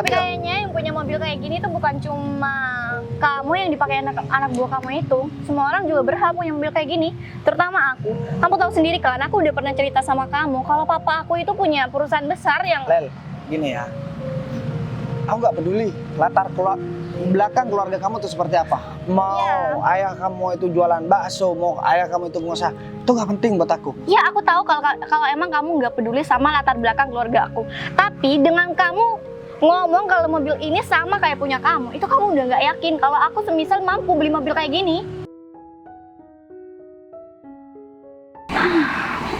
Tapi kayaknya yang punya mobil kayak gini tuh bukan cuma kamu yang dipakai anak buah kamu itu. Semua orang juga berhak punya mobil kayak gini, terutama aku. Kamu tahu sendiri kan, aku udah pernah cerita sama kamu kalau papa aku itu punya perusahaan besar yang... Lel, gini ya. Aku nggak peduli latar belakang keluarga kamu tuh seperti apa. Mau ayah kamu itu jualan bakso, mau ayah kamu itu pengusaha, itu nggak penting buat aku. Ya aku tahu kalau emang kamu nggak peduli sama latar belakang keluarga aku. Tapi dengan kamu ngomong kalau mobil ini sama kayak punya kamu, itu kamu udah nggak yakin kalau aku semisal mampu beli mobil kayak gini.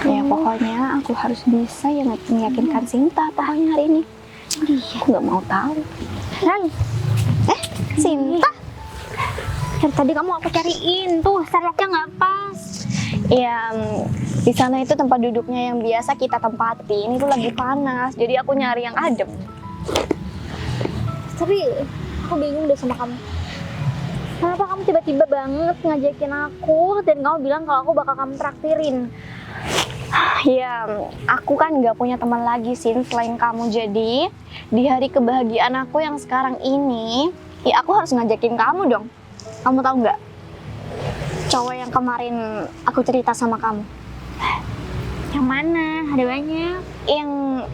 Ya pokoknya aku harus bisa yang meyakinkan Sinta pokoknya hari ini. Aku nggak mau tahu. Sinta, dari tadi kamu aku cariin tuh, Sherlocknya nggak pas. Ya, di sana itu tempat duduknya yang biasa kita tempati. Ini tuh lagi panas, jadi aku nyari yang adem. Tapi aku bingung deh sama kamu. Kenapa kamu tiba-tiba banget ngajakin aku dan kamu bilang kalau aku bakal kamu traktirin? Ya, aku kan nggak punya teman lagi Sin selain kamu. Jadi di hari kebahagiaan aku yang sekarang ini, ya aku harus ngajakin kamu dong. Kamu tahu nggak? Cowok yang kemarin aku cerita sama kamu. Yang mana? Ada banyak. Yang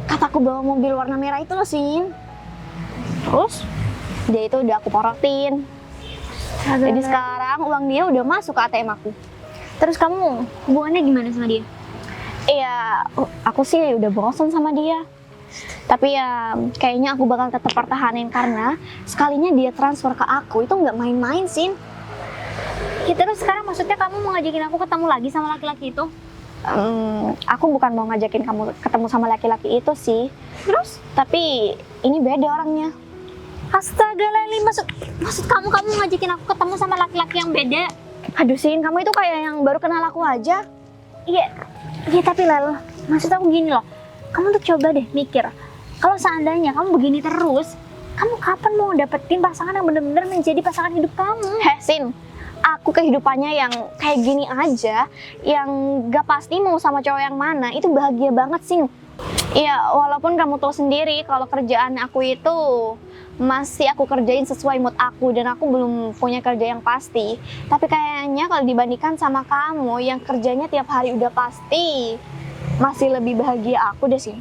kataku bawa mobil warna merah itu loh, Sin. Terus? Dia itu udah aku porotin. Jadi sekarang uang dia udah masuk ke ATM aku. Terus kamu hubungannya gimana sama dia? Iya, aku sih udah bosan sama dia. Tapi ya kayaknya aku bakal tetap pertahanin karena sekalinya dia transfer ke aku itu nggak main-main, Sin. Ya terus sekarang maksudnya kamu mau ngajakin aku ketemu lagi sama laki-laki itu? Aku bukan mau ngajakin kamu ketemu sama laki-laki itu sih. Terus? Tapi ini beda orangnya. Astaga Leli, maksud kamu ngajakin aku ketemu sama laki-laki yang beda? Aduh Sin, kamu itu kayak yang baru kenal aku aja. Iya tapi Lel, maksud aku gini loh. Kamu tuh coba deh mikir, kalau seandainya kamu begini terus, kamu kapan mau dapetin pasangan yang benar-benar menjadi pasangan hidup kamu? Sin, aku kehidupannya yang kayak gini aja, yang gak pasti mau sama cowok yang mana, itu bahagia banget Sin. Iya, walaupun kamu tahu sendiri kalau kerjaan aku itu masih aku kerjain sesuai mood aku dan aku belum punya kerja yang pasti. Tapi kayaknya kalau dibandingkan sama kamu yang kerjanya tiap hari udah pasti, masih lebih bahagia aku deh sih.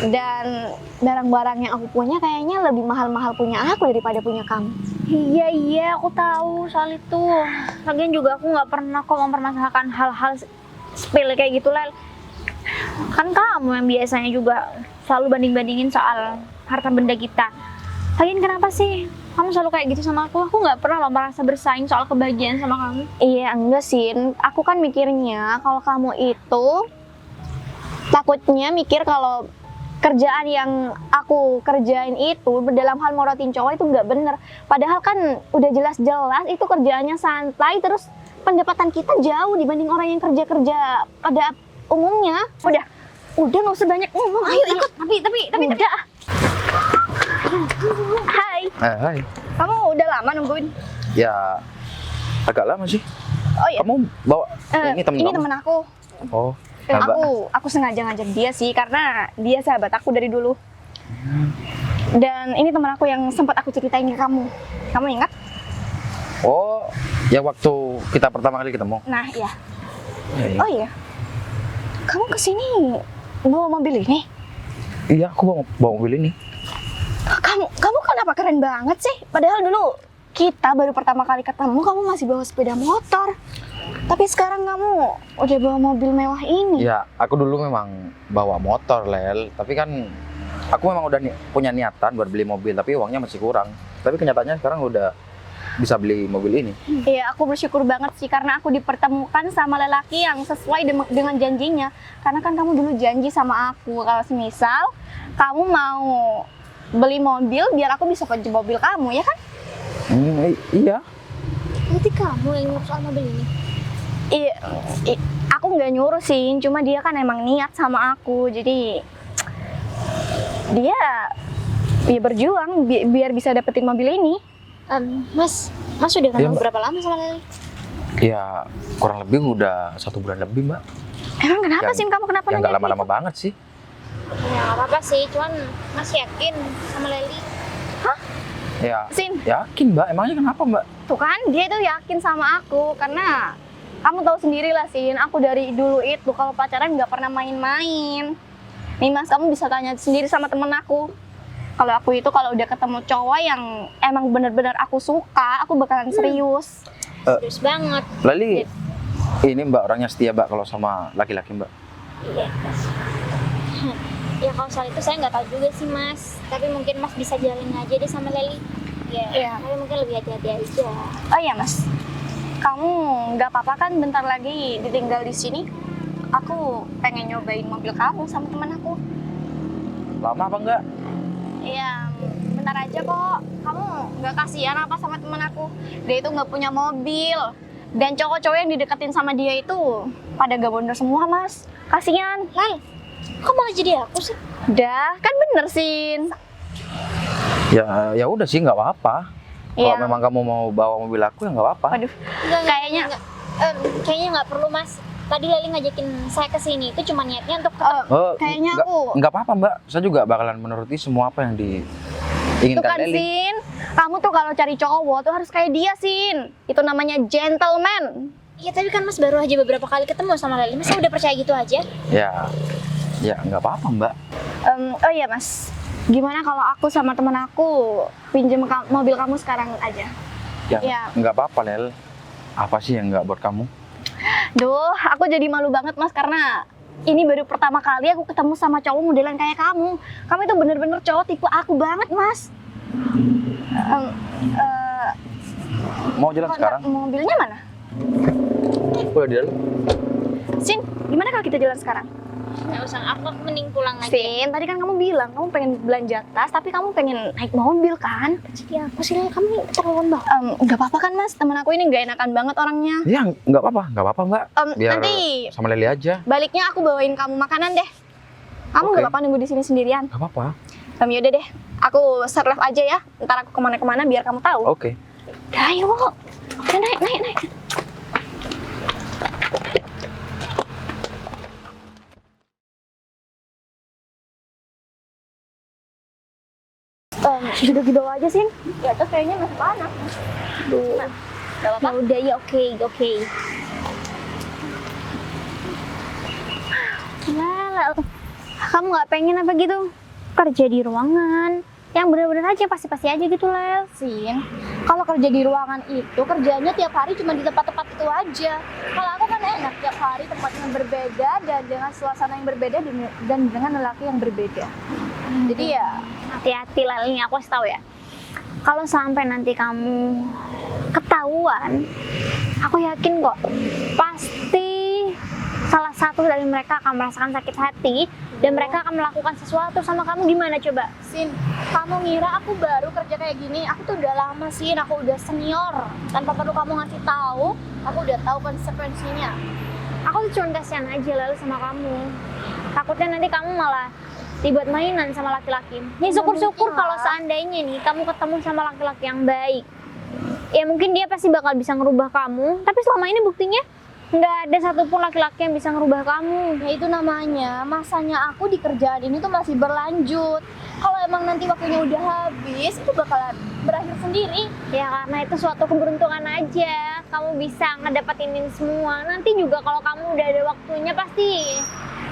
Dan barang-barang yang aku punya kayaknya lebih mahal-mahal punya aku daripada punya kamu. Iya, aku tahu soal itu. Lagian juga aku nggak pernah kok mempermasalahkan hal-hal sepele kayak gitu, Lel. Kan kamu yang biasanya juga selalu banding-bandingin soal harta benda kita. Lagian kenapa sih kamu selalu kayak gitu sama aku? Aku nggak pernah loh merasa bersaing soal kebahagiaan sama kamu. Iya, enggak sih. Aku kan mikirnya kalau kamu itu takutnya mikir kalau kerjaan yang aku kerjain itu dalam hal morotin cowok itu nggak bener. Padahal kan udah jelas-jelas itu kerjaannya santai, terus pendapatan kita jauh dibanding orang yang kerja-kerja pada umumnya. Udah nggak usah banyak ngomong. Ayo ikut. Tapi udah. Hai. Hai. Kamu udah lama nungguin? Ya agak lama sih. Oh iya. Kamu bawa ini temen kamu? Temen aku. Oh. Nah, Aku sengaja ngajak dia sih karena dia sahabat aku dari dulu. Dan ini teman aku yang sempat aku ceritain ke kamu. Kamu ingat? Oh, ya waktu kita pertama kali ketemu. Nah, iya. Ya. Oh iya. Kamu kesini bawa mobil ini? Iya, aku bawa mobil ini. Kamu kenapa keren banget sih? Padahal dulu kita baru pertama kali ketemu kamu masih bawa sepeda motor. Tapi sekarang kamu udah bawa mobil mewah ini. Ya, aku dulu memang bawa motor, Lel. Tapi kan aku memang udah punya niatan buat beli mobil, tapi uangnya masih kurang. Tapi kenyataannya sekarang udah bisa beli mobil ini. Iya, aku bersyukur banget sih karena aku dipertemukan sama lelaki yang sesuai dengan janjinya. Karena kan kamu dulu janji sama aku kalau semisal kamu mau beli mobil biar aku bisa pinjam mobil kamu, ya kan? Iya. Berarti kamu yang nyuruh soal mobil ini? Iya, aku nggak nyuruh sih, cuma dia kan emang niat sama aku, jadi dia berjuang biar bisa dapetin mobil ini. Mas udah kenal berapa lama sama Leli? Ya kurang lebih udah 1 bulan lebih, Mbak. Emang kenapa sih kamu kenapa nggak lama-lama banget sih? Ya nggak apa-apa sih, cuman Mas yakin sama Leli? Ya, Sin, yakin Mbak. Emangnya kenapa Mbak? tuh kan dia itu yakin sama aku karena kamu tahu sendiri lah Sin, aku dari dulu itu kalau pacaran nggak pernah main-main. Nih Mas, kamu bisa tanya sendiri sama temen aku. Kalau aku itu kalau udah ketemu cowok yang emang bener-bener aku suka, aku bakalan serius. Serius banget. Lali, ini Mbak orangnya setia Mbak kalau sama laki-laki Mbak. Iya. Ya kalau soal itu saya nggak tahu juga sih Mas. Tapi mungkin Mas bisa jalanin aja deh sama Leli. Iya. Tapi mungkin lebih hati-hati aja. Oh iya Mas, kamu nggak apa-apa kan bentar lagi ditinggal di sini? Aku pengen nyobain mobil kamu sama temen aku. Lama apa enggak? Iya, bentar aja kok. Kamu nggak kasihan apa sama temen aku? Dia itu nggak punya mobil. Dan cowok-cowok yang dideketin sama dia itu pada gak bener semua Mas. Kasihan. Lel, kok malah jadi aku sih? Udah, kan bener Sin. Ya udah sih nggak apa-apa. Kalau Iya. memang kamu mau bawa mobil aku ya nggak apa-apa. Waduh, Enggak, Kayaknya- kayaknya nggak perlu Mas. Tadi Leli ngajakin saya ke sini itu cuma niatnya untuk Oh, kayaknya nggak- aku. nggak apa-apa Mbak. Saya juga bakalan menuruti semua apa yang Tuh diinginkan kan Leli. Sin, kamu tuh kalau cari cowok tuh harus kayak dia Sin. Itu namanya gentleman. Iya, tapi kan Mas baru aja beberapa kali ketemu sama Leli. Masa udah percaya gitu aja? Ya nggak apa-apa Mbak. Oh iya Mas, gimana kalau aku sama temen aku pinjem mobil kamu sekarang aja? Ya Ya. nggak apa-apa Lel. Apa sih yang nggak buat kamu? Duh, aku jadi malu banget Mas karena ini baru pertama kali aku ketemu sama cowok modelan kayak kamu. Kamu itu bener-bener cowok tipe aku banget Mas. Mau jalan Kontak sekarang? mobilnya mana? Udah di dalam. Sin, gimana kalau kita jalan sekarang? Nggak usah, aku mending pulang aja. Sin, tadi kan kamu bilang kamu pengen belanja tas, tapi kamu pengen naik mobil kan? Jadi aku sih Leli, kamu keterlaluan banget. Nggak apa-apa kan Mas, temen aku ini nggak enakan banget orangnya. Ya nggak apa-apa Mbak. Biar Nanti sama Leli aja. baliknya aku bawain kamu makanan deh. Kamu nggak Oke. apa-apa nunggu di sini sendirian? Nggak apa-apa. Yaudah deh, aku serve aja ya. Ntar aku kemana-kemana biar kamu tahu. Oke. Ayo, udah naik. Duduk di bawah aja sih. Di atas kayaknya masih panas. Duh. Nggak Ya apa-apa. udah ya, oke. Lah, kamu nggak pengen apa gitu? Kerja di ruangan. Yang bener-bener aja pasti-pasti aja gitu, Lel. Sin, kalau kerja di ruangan itu kerjanya tiap hari cuma di tempat-tempat itu aja. Kalau aku kan enak tiap hari tempat yang berbeda dan dengan suasana yang berbeda dan dengan lelaki yang berbeda. Jadi ya Hati-hati, Lel. Ini aku kasih tahu ya. Kalau sampai nanti kamu ketahuan, aku yakin kok pasti salah satu dari mereka akan merasakan sakit hati dan mereka akan melakukan sesuatu sama kamu. Gimana coba? Sin, kamu ngira aku baru kerja kayak gini? Aku tuh udah lama Sin, aku udah senior. Tanpa perlu kamu ngasih tahu, aku udah tahu konsekuensinya. Aku tuh cuma kasihan aja lalu sama kamu. Takutnya nanti kamu malah dibuat mainan sama laki-laki. Nih syukur-syukur mungkin kalau lah. seandainya nih kamu ketemu sama laki-laki yang baik. Ya mungkin dia pasti bakal bisa ngerubah kamu. Tapi selama ini buktinya nggak ada satupun laki-laki yang bisa ngerubah kamu. Ya itu namanya, masanya aku di kerjaan ini tuh masih berlanjut. Kalau emang nanti waktunya udah habis, itu bakalan berakhir sendiri. Ya karena itu suatu keberuntungan aja. Kamu bisa ngedapetin ini semua. Nanti juga kalau kamu udah ada waktunya pasti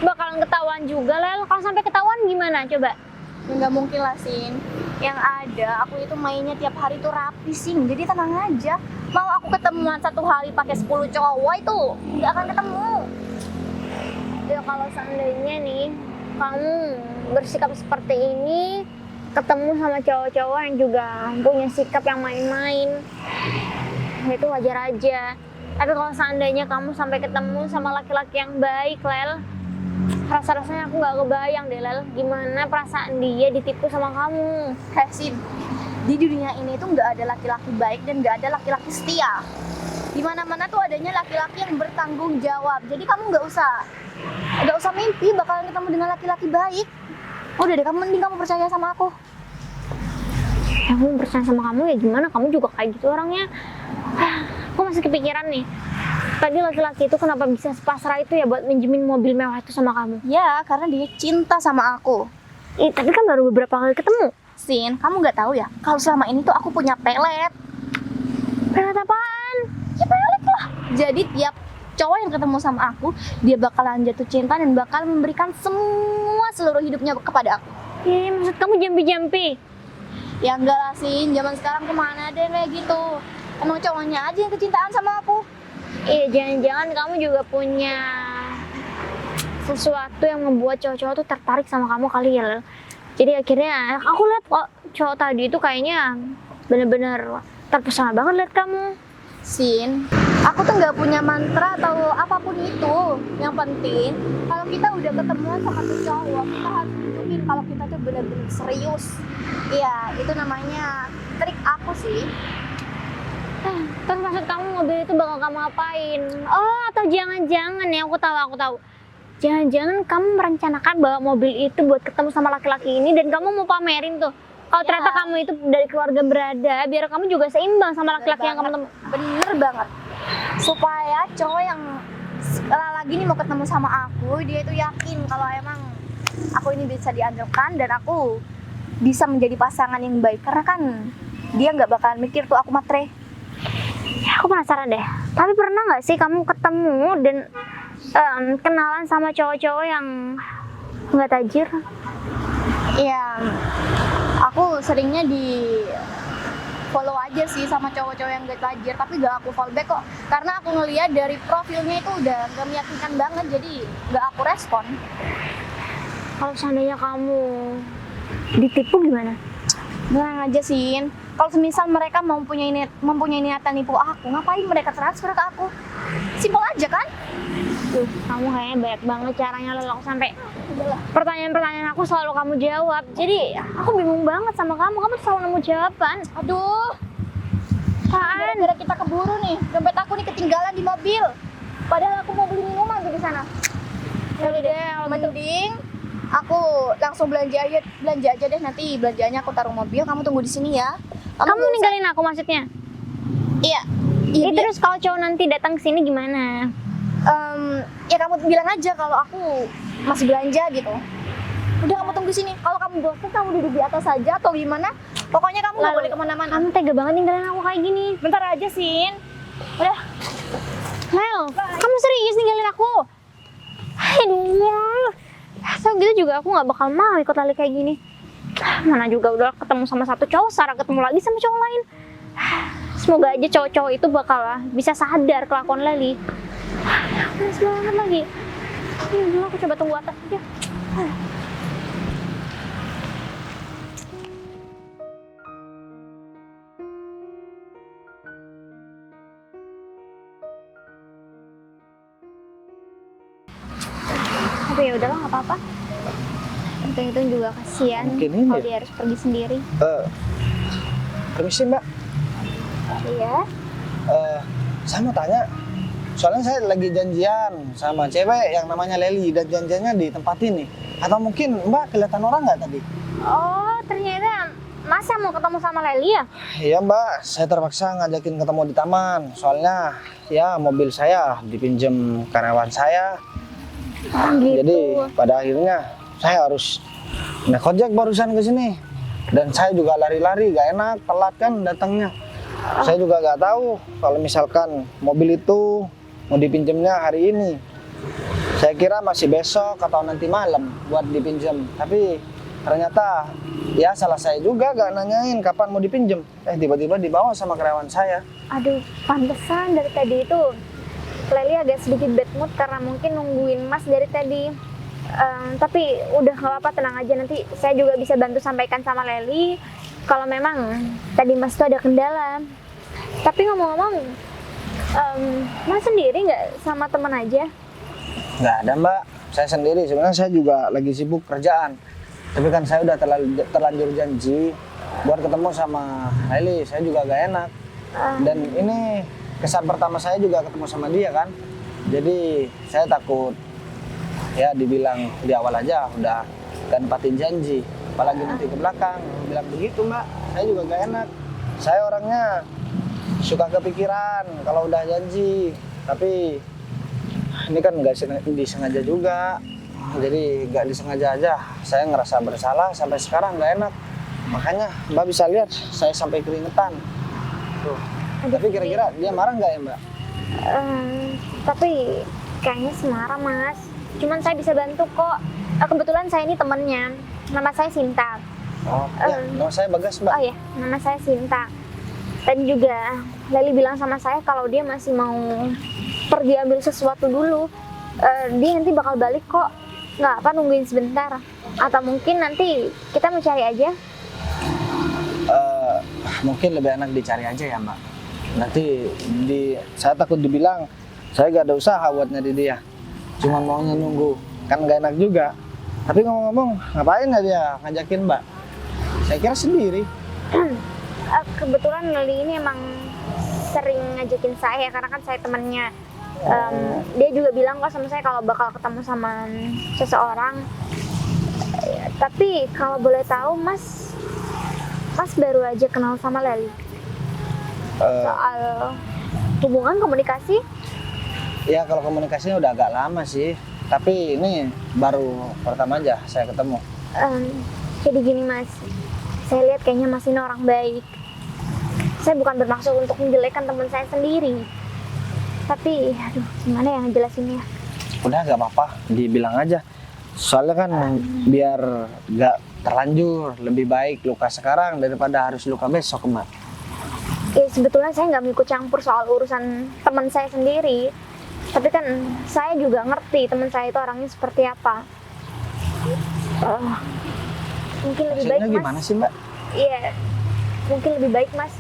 bakalan ketahuan juga, Lel. Kalau sampai ketahuan gimana coba? Nggak mungkin lah, Sin. Yang ada, aku itu mainnya tiap hari tuh rapi, Sin. Jadi tenang aja. Mau aku ketemuan satu hari pakai 10 cowok itu nggak akan ketemu. Ya kalau seandainya nih kamu bersikap seperti ini, ketemu sama cowok-cowok yang juga punya sikap yang main-main, ya itu wajar aja. Tapi kalau seandainya kamu sampai ketemu sama laki-laki yang baik, Lel, rasa-rasanya aku nggak kebayang deh, Lel, gimana perasaan dia ditipu sama kamu. Sin, di dunia ini tuh nggak ada laki-laki baik dan nggak ada laki-laki setia. Di mana-mana tuh adanya laki-laki yang bertanggung jawab. Jadi kamu nggak usah mimpi bakalan ketemu dengan laki-laki baik. Udah deh, mending kamu percaya sama aku. Ya, aku percaya sama kamu ya gimana? Kamu juga kayak gitu orangnya. Aku masih kepikiran nih. Tadi laki-laki itu kenapa bisa sepasrah itu ya buat minjemin mobil mewah itu sama kamu? Ya, karena dia cinta sama aku. Tapi kan baru beberapa kali ketemu. Sin, kamu nggak tahu ya? Kalau selama ini tuh aku punya pelet. Pelet apaan? Ya pelet lah. Jadi tiap cowok yang ketemu sama aku, dia bakalan jatuh cinta dan bakal memberikan semua seluruh hidupnya kepada aku. Iya, maksud kamu jampi-jampi? Ya enggak lah, Sin. Zaman sekarang kemana ada yang kayak gitu? Emang cowoknya aja yang kecintaan sama aku. Iya, jangan-jangan kamu juga punya sesuatu yang membuat cowok-cowok tuh tertarik sama kamu kali ya, Lel. Jadi akhirnya aku lihat kok cowok tadi itu kayaknya bener-bener terpesona banget lihat kamu. Sin, aku tuh nggak punya mantra atau apapun itu. Yang penting, kalau kita udah ketemuan sama tuh cowok, kita harus tunjukin kalau kita tuh bener-bener serius. Iya, itu namanya trik aku sih. Terus maksud kamu mobil itu bakal kamu apain? Oh, atau jangan-jangan ya, aku tahu. Jangan-jangan kamu merencanakan bawa mobil itu buat ketemu sama laki-laki ini dan kamu mau pamerin tuh. Kalau Ya. ternyata kamu itu dari keluarga berada, biar kamu juga seimbang sama laki-laki yang kamu temukan. Bener banget. Supaya cowok yang lagi nih mau ketemu sama aku, dia itu yakin kalau emang aku ini bisa diandalkan dan aku bisa menjadi pasangan yang baik. Karena kan dia nggak bakalan mikir tuh aku matre. Ya, aku penasaran deh. Tapi pernah nggak sih kamu ketemu dan kenalan sama cowok-cowok yang nggak tajir? Iya, aku seringnya di follow aja sih sama cowok-cowok yang gak tajir, tapi gak aku follow back kok. Karena aku ngeliat dari profilnya itu udah gak meyakinkan banget, jadi gak aku respon. Kalau seandainya kamu ditipu gimana? Tenang aja sih. Kalau semisal mereka mempunyai niatan nipu aku, ngapain mereka transfer ke aku? Simpel aja kan? Kamu kayaknya banyak banget caranya lalu aku sampai pertanyaan-pertanyaan aku selalu kamu jawab. Jadi aku bingung banget sama kamu tuh selalu nemu jawaban. Aduh, Apaan? gara-gara kita keburu nih, dompet aku nih ketinggalan di mobil. Padahal aku mau beli minuman tuh di sana. Ya udah deh, mending aku langsung belanja aja deh, nanti belanjaannya aku taruh mobil, kamu tunggu di sini ya. Kamu nggak usah- ninggalin aku maksudnya? Iya. Iya, Ih, terus kalau cowok nanti datang ke sini gimana? ya kamu bilang aja kalau aku masih belanja gitu. Udah kamu tunggu sini. Kalau kamu bosan, kamu duduk di atas saja atau gimana? Pokoknya kamu nggak Lalu, boleh kemana-mana. Kamu tega banget ninggalin aku kayak gini. Bentar aja, Sin. Udah. Lel, kamu serius ninggalin aku? Aduh, so gitu juga aku nggak bakal mau ikut lali kayak gini. Mana juga udah ketemu sama satu cowok, sekarang ketemu lagi sama cowok lain. Semoga aja cowok-cowok itu bakal bisa sadar kelakuan Leli. Panas banget lagi. Ini dulu aku coba tunggu atas aja. Tapi ya udahlah, nggak apa-apa. Hitung-hitung juga kasihan Mungkin ini kalau ya? dia harus pergi sendiri. Permisi Mbak, Iya. saya mau tanya. Soalnya saya lagi janjian sama cewek yang namanya Leli dan janjiannya di tempat ini. Atau mungkin Mbak kelihatan orang nggak tadi? Oh, ternyata Masa mau ketemu sama Leli ya? Iya Mbak, saya terpaksa ngajakin ketemu di taman. Soalnya ya mobil saya dipinjam karyawan saya. Gitu. Jadi pada akhirnya saya harus naik ojek barusan ke sini. Dan saya juga lari-lari, gak enak, telat kan datangnya. Saya juga gak tahu kalau misalkan mobil itu mau dipinjamnya hari ini. Saya kira masih besok atau nanti malam buat dipinjam. Tapi ternyata ya salah saya juga gak nanyain kapan mau dipinjam. Tiba-tiba dibawa sama karyawan saya. Aduh, pantesan dari tadi itu Leli agak sedikit bad mood karena mungkin nungguin Mas dari tadi. Tapi udah gak apa-apa, tenang aja, nanti saya juga bisa bantu sampaikan sama Leli kalau memang tadi Mas tuh ada kendala. Tapi ngomong-ngomong, Mas sendiri nggak sama teman aja? Nggak ada Mbak, saya sendiri. Sebenarnya saya juga lagi sibuk kerjaan. Tapi kan saya udah terlanjur janji buat ketemu sama Leli. Saya juga gak enak. Dan ini kesan pertama saya juga ketemu sama dia kan. Jadi saya takut ya dibilang di awal aja udah gak nempatin janji. Apalagi nanti ke belakang bilang begitu Mbak. Saya juga gak enak. Saya orangnya suka kepikiran kalau udah janji. Tapi ini kan nggak disengaja juga. Jadi nggak disengaja aja. Saya ngerasa bersalah sampai sekarang nggak enak. Makanya Mbak bisa lihat saya sampai keringetan. Tuh. Tapi kira-kira dia marah nggak ya Mbak? Tapi kayaknya semarah mas. Cuman saya bisa bantu kok. Kebetulan saya ini temennya. Nama saya Sinta. Oh, ya, nama saya Bagas Mbak. Oh ya, nama saya Sinta. Dan juga Leli bilang sama saya kalau dia masih mau pergi ambil sesuatu dulu. Dia nanti bakal balik kok. Nggak apa, nungguin sebentar. Atau mungkin nanti kita mau cari aja. Mungkin lebih enak dicari aja ya Mbak. Nanti saya takut dibilang saya gak ada usaha buat nyari dia. Cuman maunya nunggu. Kan gak enak juga. Tapi ngomong-ngomong, ngapain ya dia ngajakin Mbak? Saya kira sendiri. Kebetulan Leli ini emang sering ngajakin saya karena kan saya temannya. Dia juga bilang kok sama saya kalau bakal ketemu sama seseorang. Tapi kalau boleh tahu Mas baru aja kenal sama Leli. Soal hubungan komunikasi? Ya kalau komunikasinya udah agak lama sih. Tapi ini baru pertama aja saya ketemu. Jadi gini Mas, saya lihat kayaknya Mas ini orang baik. Saya bukan bermaksud untuk menjelekkan teman saya sendiri. Tapi, aduh, gimana ya ngejelasinnya? Udah gak apa-apa, dibilang aja. Soalnya kan biar gak terlanjur, lebih baik luka sekarang daripada harus luka besok Mbak. Ya sebetulnya saya nggak mau ikut campur soal urusan teman saya sendiri. Tapi kan saya juga ngerti teman saya itu orangnya seperti apa. Mungkin lebih Maksudnya baik Mas. gimana sih Mbak? Iya, mungkin lebih baik Mas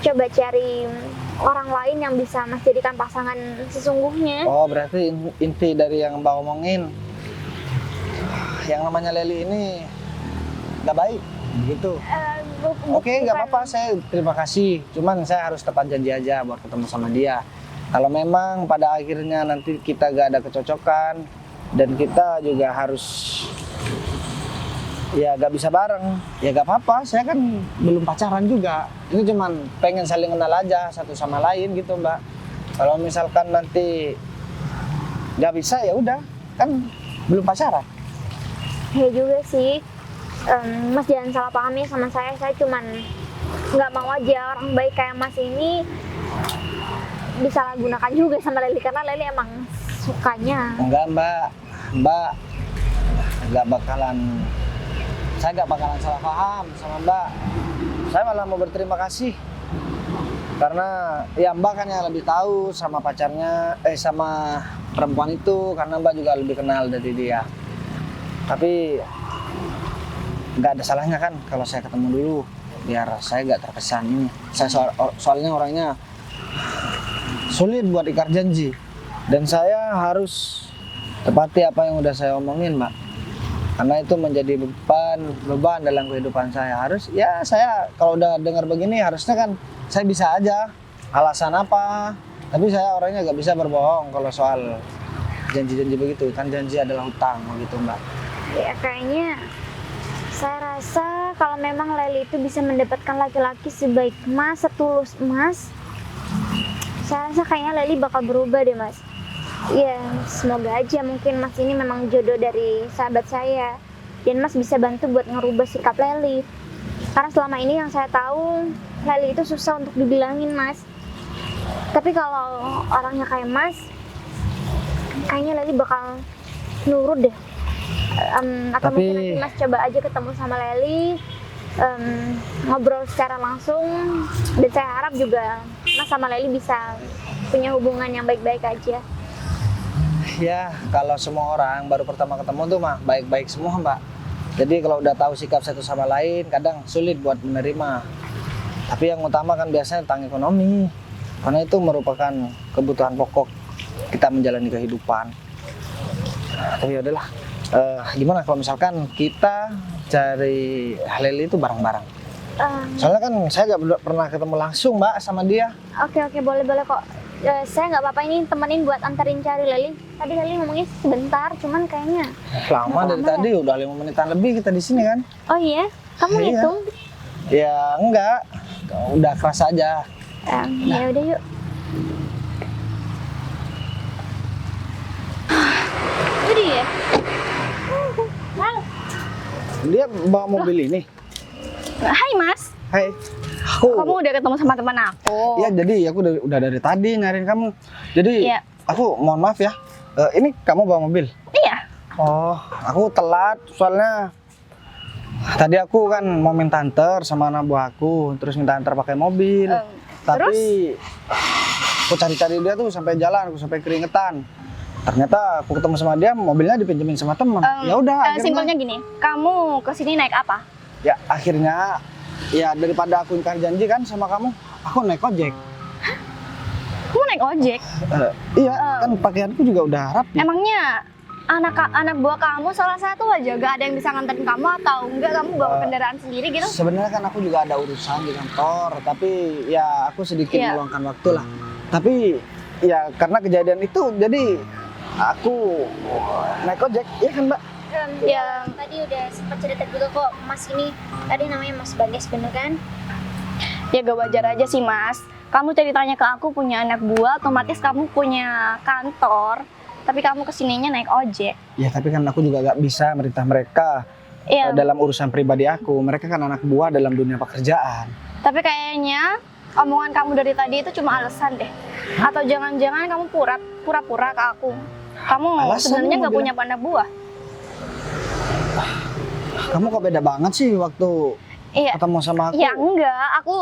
coba cari orang lain yang bisa Mas jadikan pasangan sesungguhnya. Oh berarti inti dari yang Mbak omongin, yang namanya Leli ini gak baik, begitu. Oke, nggak apa-apa, saya terima kasih. Cuman saya harus tepat janji aja buat ketemu sama dia. Kalau memang pada akhirnya nanti kita gak ada kecocokan dan kita juga harus ya gak bisa bareng, ya gak apa-apa. Saya kan belum pacaran juga. Ini cuman pengen saling kenal aja satu sama lain gitu Mbak. Kalau misalkan nanti gak bisa ya udah, kan belum pacaran. Ya juga sih. Mas jangan salah paham ya sama saya cuman nggak mau aja orang baik kayak Mas ini disalahgunakan juga sama Leli karena Leli emang sukanya. Enggak Mbak saya nggak bakalan salah paham sama Mbak. Saya malah mau berterima kasih karena ya Mbak kan yang lebih tahu sama pacarnya, sama perempuan itu, karena Mbak juga lebih kenal dari dia. Tapi nggak ada salahnya kan kalau saya ketemu dulu biar saya nggak terkesan ini. Saya soalnya orangnya sulit buat ikat janji dan saya harus tepati apa yang udah saya omongin Mbak, karena itu menjadi beban dalam kehidupan saya. Harus ya saya kalau udah dengar begini harusnya kan saya bisa aja alasan apa, tapi saya orangnya nggak bisa berbohong kalau soal janji-janji begitu kan. Janji adalah hutang gitu Mbak. Ya kayaknya saya rasa kalau memang Leli itu bisa mendapatkan laki-laki sebaik Mas, setulus Mas, saya rasa kayaknya Leli bakal berubah deh Mas. Ya semoga aja mungkin Mas ini memang jodoh dari sahabat saya dan Mas bisa bantu buat ngerubah sikap Leli. Karena selama ini yang saya tahu Leli itu susah untuk dibilangin Mas. Tapi kalau orangnya kayak Mas, kayaknya Leli bakal nurut deh. Atau mungkin nanti Mas coba aja ketemu sama Leli, ngobrol secara langsung, dan saya harap juga Mas sama Leli bisa punya hubungan yang baik-baik aja. Ya kalau semua orang baru pertama ketemu tuh mah baik-baik semua Mbak. Jadi kalau udah tahu sikap satu sama lain kadang sulit buat menerima. Tapi yang utama kan biasanya tentang ekonomi, karena itu merupakan kebutuhan pokok kita menjalani kehidupan. Tapi yaudahlah. Gimana kalau misalkan kita cari Leli itu bareng-bareng? Soalnya kan saya nggak pernah ketemu langsung Mbak sama dia. Oke, boleh kok. Saya nggak apa-apa ini temenin buat anterin cari Leli. Tadi Leli ngomongnya sebentar, cuman kayaknya Lama dari tadi, udah 5 menitan lebih kita di sini kan. Oh iya? Kamu Iya. ngitung? Ya enggak, udah keras aja. Ya udah yuk. Itu dia. Dia bawa mobil ini. Hai Mas, Hai. Aku. kamu udah ketemu sama teman aku. Iya, jadi aku udah dari tadi nyariin kamu. Jadi Iya. aku mohon maaf ya. Ini kamu bawa mobil? Iya. Oh, aku telat soalnya tadi aku kan mau minta anter sama anak buah aku, terus minta anter pakai mobil. Tapi aku cari-cari dia tuh sampai jalan, aku sampai keringetan. Ternyata aku ketemu sama dia, mobilnya dipinjemin sama teman. Ya udah, akhirnya. Simpelnya gini, kamu kesini naik apa? Ya akhirnya ya daripada aku ingkar janji kan sama kamu, aku naik ojek. Kamu naik ojek? Iya, kan pakaianku juga udah rapi. Emangnya anak buah kamu salah satu aja gak ada yang bisa nganterin kamu atau enggak kamu bawa kendaraan sendiri gitu? Sebenarnya kan aku juga ada urusan di kantor, tapi ya aku sedikit Iya. meluangkan waktu lah. Tapi ya karena kejadian itu, jadi aku naik ojek, ya kan Mbak? Ya. Tadi udah sempat cerita juga kok, Mas ini tadi namanya Mas Bagas, bener kan? Ya gak wajar aja sih Mas. Kamu ceritanya ke aku punya anak buah, otomatis kamu punya kantor, tapi kamu kesininya naik ojek. Ya tapi kan aku juga gak bisa merintah mereka Iya. dalam urusan pribadi aku. Mereka kan anak buah dalam dunia pekerjaan. Tapi kayaknya omongan kamu dari tadi itu cuma alasan deh. Atau jangan-jangan kamu pura-pura ke aku. Kamu Alasan sebenarnya kamu nggak punya bilang. anak buah. Kamu kok beda banget sih waktu Iya. ketemu sama aku? Ya enggak, aku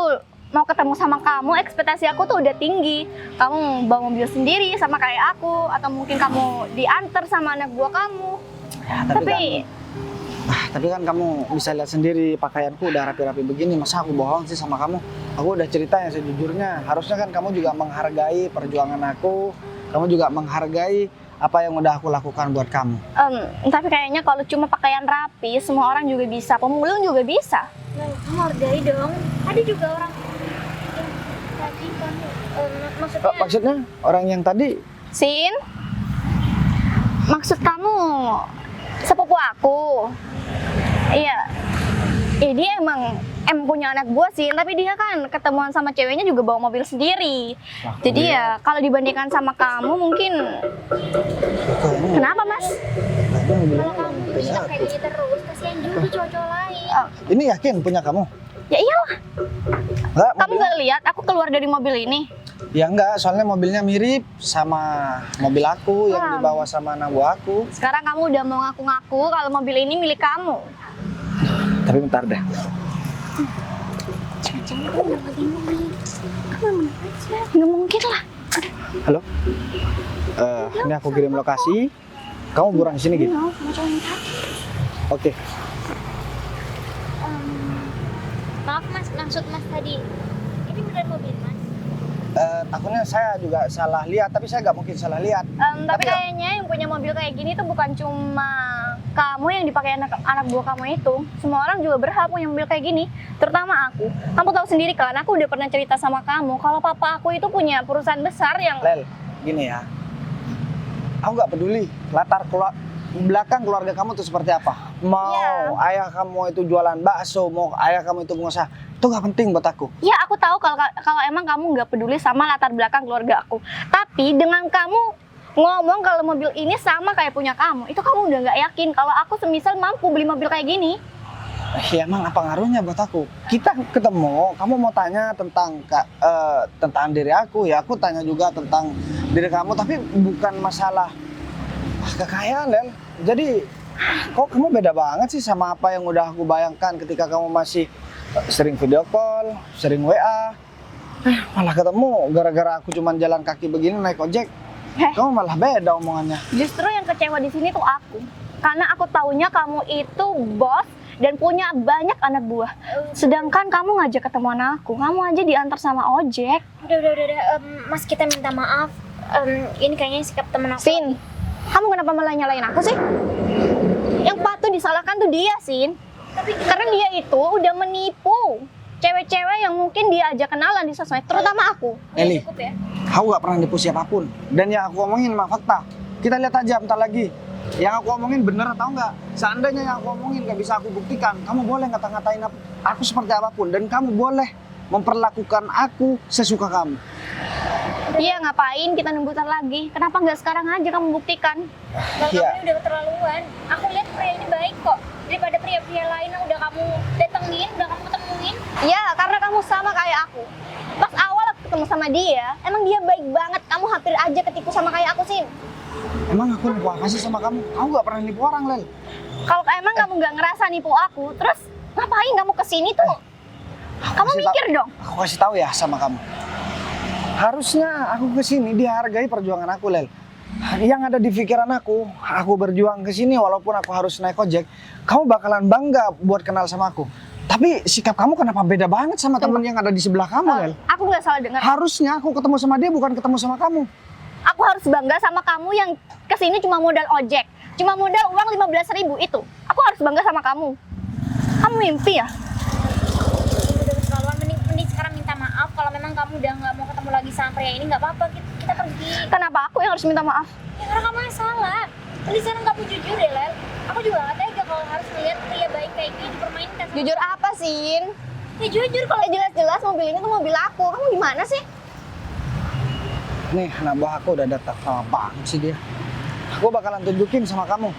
mau ketemu sama kamu, ekspektasi aku tuh udah tinggi. Kamu bawa mobil sendiri sama kayak aku, atau mungkin kamu diantar sama anak buah kamu. Ya, tapi kan kamu bisa lihat sendiri pakaianku udah rapi-rapi begini. Masa aku bohong sih sama kamu? Aku udah cerita yang sejujurnya. Harusnya kan kamu juga menghargai perjuangan aku. Kamu juga menghargai apa yang udah aku lakukan buat kamu. Tapi kayaknya kalau cuma pakaian rapi, semua orang juga bisa. Pemulung juga bisa. Nah, kamu hargai dong. Ada juga orang yang tadi kamu, maksudnya Maksudnya orang yang tadi? Sin, maksud kamu sepupu aku? Iya. Dia emang punya anak buah sih, tapi dia kan ketemuan sama ceweknya juga bawa mobil sendiri. Jadi ya kalau dibandingkan sama kamu mungkin kenapa Mas? kalau kamu bersikap kayak gini terus, kasihan juga cowok-cowok lain. Ini yakin punya kamu? Ya iyalah, Enggak, kamu nggak lihat aku keluar dari mobil ini? Ya enggak, soalnya mobilnya mirip sama mobil aku yang dibawa sama anak buah aku. Sekarang kamu udah mau ngaku-ngaku kalau mobil ini milik kamu. Tapi bentar deh. Jangan kamu udah ngerti mobil. Nggak mungkin lah. Halo? Ini aku kirim lokasi. Kamu buruan di sini gitu? Mau sama cowok yang tadi. Oke. Maaf Mas, maksud Mas tadi ini beneran mobil Mas? Takutnya saya juga salah lihat, tapi saya nggak mungkin salah lihat. Tapi kayaknya yang punya mobil kayak gini tuh bukan cuma kamu yang dipakai anak buah kamu itu. Semua orang juga berhak punya mobil kayak gini, terutama aku. Kamu tahu sendiri kan, aku udah pernah cerita sama kamu kalau papa aku itu punya perusahaan besar yang Lel, gini ya. Aku nggak peduli latar belakang keluarga kamu tuh seperti apa. Mau Iya. ayah kamu itu jualan bakso, mau ayah kamu itu pengusaha, itu nggak penting buat aku. Ya aku tahu kalau emang kamu nggak peduli sama latar belakang keluarga aku. Tapi dengan kamu ngomong kalau mobil ini sama kayak punya kamu, itu kamu udah nggak yakin kalau aku semisal mampu beli mobil kayak gini. Ya emang apa ngaruhnya buat aku? Kita ketemu, kamu mau tanya tentang tentang diri aku, ya aku tanya juga tentang diri kamu, tapi bukan masalah kekayaan, Lel. Jadi kok kamu beda banget sih sama apa yang udah aku bayangkan ketika kamu masih sering video call, sering WA. Malah ketemu gara-gara aku cuman jalan kaki begini naik ojek. Kamu malah beda omongannya. Justru yang kecewa di sini tuh aku, karena aku taunya kamu itu bos dan punya banyak anak buah. Sedangkan kamu ngajak ketemuan aku, kamu aja diantar sama ojek. Udah, Mas kita minta maaf. Ini kayaknya sikap temen aku. Sin, kamu kenapa malah nyalain aku sih? Yang patut disalahkan tuh dia, Sin. Karena dia itu udah menipu cewek-cewek yang mungkin dia ajak kenalan di sosmed, terutama aku. Eli, Cukup ya. aku gak pernah nipu siapapun. Dan yang aku omongin mah fakta. Kita lihat aja bentar lagi. Yang aku omongin bener atau enggak. Seandainya yang aku omongin gak bisa aku buktikan, kamu boleh ngata-ngatain aku seperti apapun. Dan kamu boleh memperlakukan aku sesuka kamu. Iya, ngapain kita nunggu ntar lagi? Kenapa nggak sekarang aja kamu buktikan? Kalau Iya. kamu ini udah keterlaluan. Aku lihat pria ini baik kok. daripada pria-pria lain yang udah kamu datengin, udah kamu ketemuin. Ya, karena kamu sama kayak aku. Pas awal aku ketemu sama dia, emang dia baik banget. Kamu hampir aja ketipu sama kayak aku, Sin. Emang aku nipu apa sih sama kamu? Aku nggak pernah nipu orang, Lel. Kalau emang kamu nggak ngerasa nipu aku, terus ngapain kamu kesini tuh? Kamu Kasih mikir dong. Aku kasih tahu ya sama kamu. Harusnya aku kesini dihargai perjuangan aku, Lel. Yang ada di pikiran aku berjuang kesini walaupun aku harus naik ojek, kamu bakalan bangga buat kenal sama aku. Tapi sikap kamu kenapa beda banget sama temen yang ada di sebelah kamu, Lel? Aku nggak salah dengar. Harusnya aku ketemu sama dia bukan ketemu sama kamu. Aku harus bangga sama kamu yang kesini cuma modal ojek. Cuma modal uang 15.000 itu. Aku harus bangga sama kamu. Kamu mimpi ya? Udah keterlaluan, mending sekarang minta maaf. Kalau memang kamu udah nggak mau ketemu lagi sama pria ini, nggak apa-apa, kita pergi. Kenapa aku yang harus minta maaf? Ya karena kamu yang salah. Mending sekarang kamu jujur deh, Lel. Aku juga nggak tega kalau harus melihat pria baik kayak gini dipermainkan. Jujur apa, Sin? Ya jujur kalau Jelas-jelas mobil ini tuh mobil aku. Kamu gimana sih? Nih, anak buah aku udah datang sama banget sih dia. Aku bakalan tunjukin sama kamu.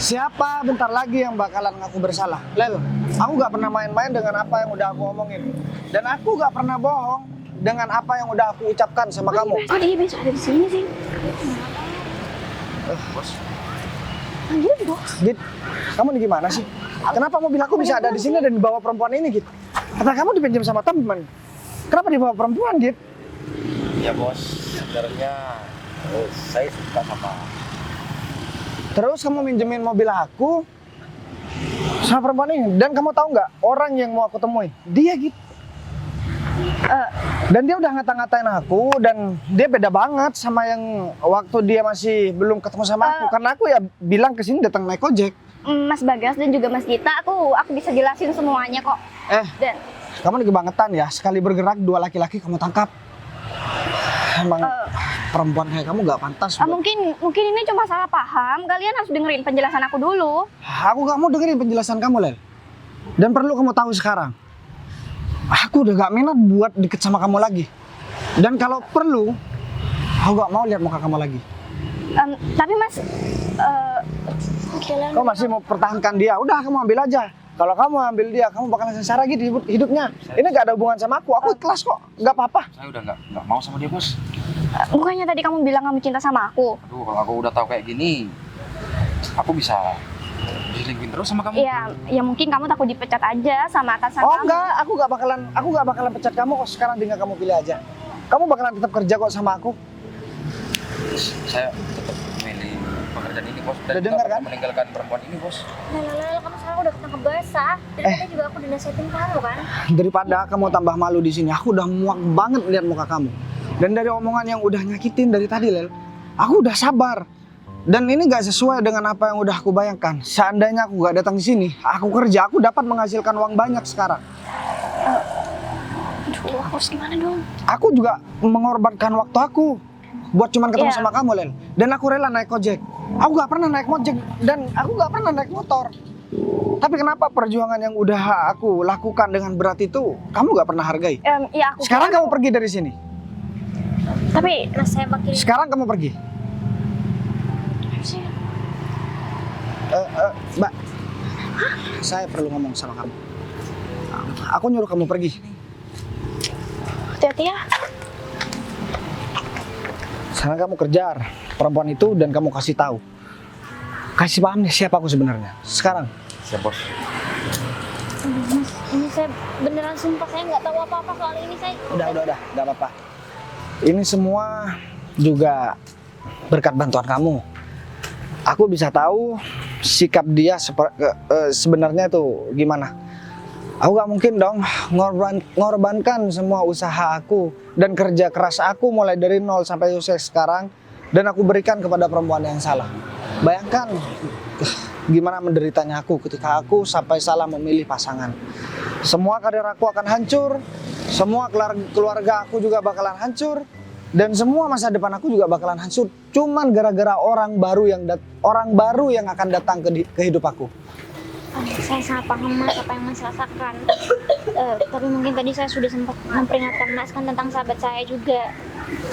Siapa bentar lagi yang bakalan ngaku bersalah. Lel, aku gak pernah main-main dengan apa yang udah aku omongin. Dan aku gak pernah bohong dengan apa yang udah aku ucapkan sama kamu. Oh, dia besok ada di sini, Sin. Bos. Lanjut, Bos. Git, kamu nih gimana sih? Kenapa mobil aku bisa ada di sini dan dibawa perempuan ini, Git? Kata kamu dipinjam sama teman. Kenapa dibawa perempuan, Git? Ya bos, sebenarnya saya suka sama. Terus kamu minjemin mobil aku sama perempuan ini. Dan kamu tahu nggak orang yang mau aku temui? Dia, Git. Dan dia udah ngata-ngatain aku dan dia beda banget sama yang waktu dia masih belum ketemu sama aku. Karena aku ya bilang kesini datang naik ojek. Mas Bagas dan juga Mas Gita, aku bisa jelasin semuanya kok. Dan kamu nih kebangetan ya. Sekali bergerak dua laki-laki kamu tangkap. Emang perempuan kayak kamu gak pantas. Mungkin ini cuma salah paham. Kalian harus dengerin penjelasan aku dulu. Aku gak mau dengerin penjelasan kamu, Lel. Dan perlu kamu tahu sekarang, aku udah gak minat buat deket sama kamu lagi. Dan kalau perlu, aku gak mau lihat muka kamu lagi. Tapi Mas, Kau masih mau pertahankan dia? Udah, kamu ambil aja. Kalau kamu ambil dia, kamu bakalan sengsara gitu hidupnya. Ini gak ada hubungan sama aku ikhlas kok, gak apa-apa. Saya udah nggak mau sama dia bos. bukannya tadi kamu bilang kamu cinta sama aku? Aduh, kalau aku udah tahu kayak gini, aku bisa diselingkuhin terus sama kamu. Iya, ya mungkin kamu takut dipecat aja sama atasan Oh kamu. enggak, aku gak bakalan pecat kamu kok. Sekarang tinggal kamu pilih aja. Kamu bakalan tetap kerja kok sama aku. Saya tetap milih pekerjaan ini bos. Udah dengar kan? Meninggalkan perempuan ini bos. Lala, kamu sekarang udah ketangkep basah. Dan tadi juga aku udah nasihatin kamu kan. Daripada kamu tambah malu di sini, aku udah muak banget lihat muka kamu. Dan dari omongan yang udah nyakitin dari tadi, Lel, aku udah sabar. Dan ini gak sesuai dengan apa yang udah aku bayangkan. Seandainya aku gak datang di sini, aku kerja, aku dapat menghasilkan uang banyak sekarang. Aduh, aku harus gimana dong? Aku juga mengorbankan waktu aku buat cuman ketemu sama kamu, Lel. Dan aku rela naik ojek. Aku gak pernah naik ojek dan aku gak pernah naik motor. Tapi kenapa perjuangan yang udah aku lakukan dengan berat itu kamu gak pernah hargai? Ya aku. Sekarang kamu pergi dari sini. Tapi Nah, saya makin Sekarang kamu pergi. Mbak, saya perlu ngomong sama kamu. Aku nyuruh kamu pergi. hati-hati ya. Sekarang kamu kejar perempuan itu dan kamu kasih tahu. Kasih paham nih siapa aku sebenarnya. Sekarang. Siap bos. Mas, ini saya beneran sumpah saya nggak tahu apa-apa soal ini. Saya Udah, nggak apa-apa. Ini semua juga berkat bantuan kamu. Aku bisa tahu sikap dia sebenarnya itu gimana. Aku gak mungkin dong ngorbankan semua usaha aku dan kerja keras aku mulai dari nol sampai sukses sekarang dan aku berikan kepada perempuan yang salah. Bayangkan gimana menderitanya aku ketika aku sampai salah memilih pasangan. Semua karir aku akan hancur, semua keluarga aku juga bakalan hancur, dan semua masa depan aku juga bakalan hancur. Cuman gara-gara orang baru yang akan datang ke hidup aku. saya sangat paham Mas apa yang Mas rasakan. Tapi mungkin tadi saya sudah sempat memperingatkan Mas kan tentang sahabat saya juga.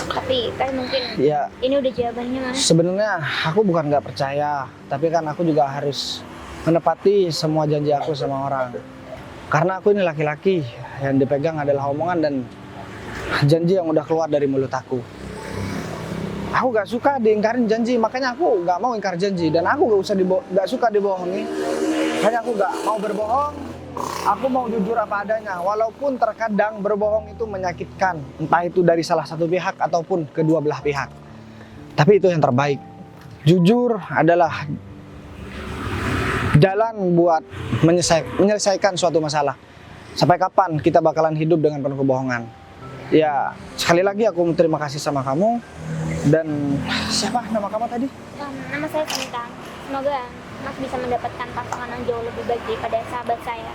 Tapi mungkin Ya, ini udah jawabannya Mas. sebenarnya aku bukan nggak percaya, tapi kan aku juga harus menepati semua janji aku sama orang. Karena aku ini laki-laki, yang dipegang adalah omongan dan janji yang udah keluar dari mulut aku. Aku gak suka diingkarin janji, makanya aku gak mau ingkar janji. Dan aku gak suka dibohongi, makanya aku gak mau berbohong. Aku mau jujur apa adanya, walaupun terkadang berbohong itu menyakitkan. Entah itu dari salah satu pihak ataupun kedua belah pihak. Tapi itu yang terbaik. Jujur adalah jalan buat menyelesaikan suatu masalah. Sampai kapan kita bakalan hidup dengan penuh kebohongan? Ya, sekali lagi aku terima kasih sama kamu. Dan siapa nama kamu tadi? Nama saya Sinta. Semoga Mas bisa mendapatkan pasangan yang jauh lebih baik daripada sahabat saya.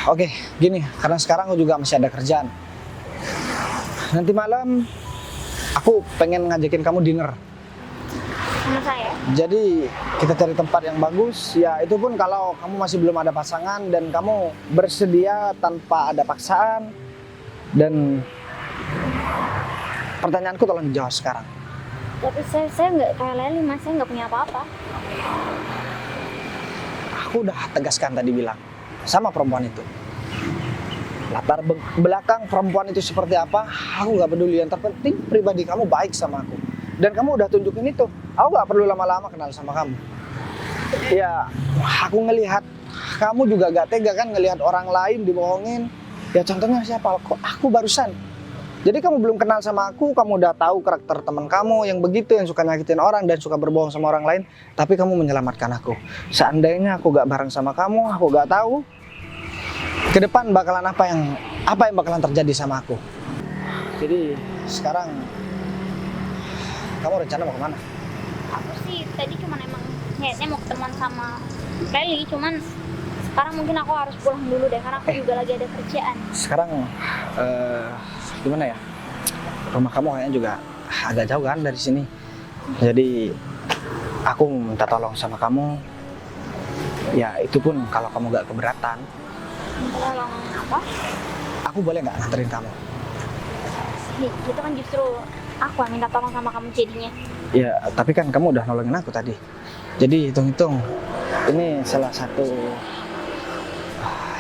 Oke, gini, karena sekarang aku juga masih ada kerjaan. Nanti malam aku pengen ngajakin kamu dinner. Sama saya. Jadi kita cari tempat yang bagus. Ya itu pun kalau kamu masih belum ada pasangan dan kamu bersedia tanpa ada paksaan. Dan pertanyaanku tolong dijawab sekarang. Tapi saya nggak kayak Leli, Mas. Saya nggak punya apa-apa. Aku udah tegaskan tadi bilang sama perempuan itu. Latar belakang perempuan itu seperti apa, aku gak peduli. Yang terpenting pribadi kamu baik sama aku. Dan kamu udah tunjukin itu. Aku gak perlu lama-lama kenal sama kamu. Ya, aku ngelihat kamu juga gak tega kan ngelihat orang lain dibohongin. Ya contohnya siapa? Aku barusan. Jadi kamu belum kenal sama aku, kamu udah tahu karakter teman kamu yang begitu, yang suka nyakitin orang dan suka berbohong sama orang lain. Tapi kamu menyelamatkan aku. Seandainya aku gak bareng sama kamu, aku gak tahu ke depan bakalan apa yang bakalan terjadi sama aku. Jadi sekarang kamu rencana mau kemana? Aku sih tadi cuman emang niatnya mau ketemuan sama Leli, cuman sekarang mungkin aku harus pulang dulu deh karena aku juga lagi ada kerjaan. Sekarang gimana ya? Rumah kamu kayaknya juga agak jauh kan dari sini. Jadi aku minta tolong sama kamu. Ya itu pun kalau kamu gak keberatan. Tolong apa? Aku boleh nggak nganterin kamu? Itu kan justru aku yang minta tolong sama kamu jadinya. Ya, tapi kan kamu udah nolongin aku tadi. Jadi hitung-hitung, ini salah satu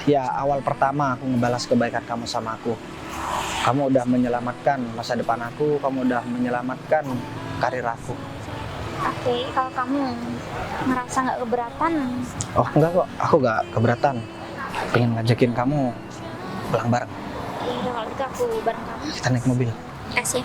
ya awal pertama aku ngebalas kebaikan kamu sama aku. Kamu udah menyelamatkan masa depan aku, kamu udah menyelamatkan karir aku. Oke, kalau kamu ngerasa nggak keberatan, Oh enggak kok, aku nggak keberatan. Pengen ngajakin kamu pulang bareng. ya udah kalau gitu aku bareng kamu. Kita naik mobil. Kasih.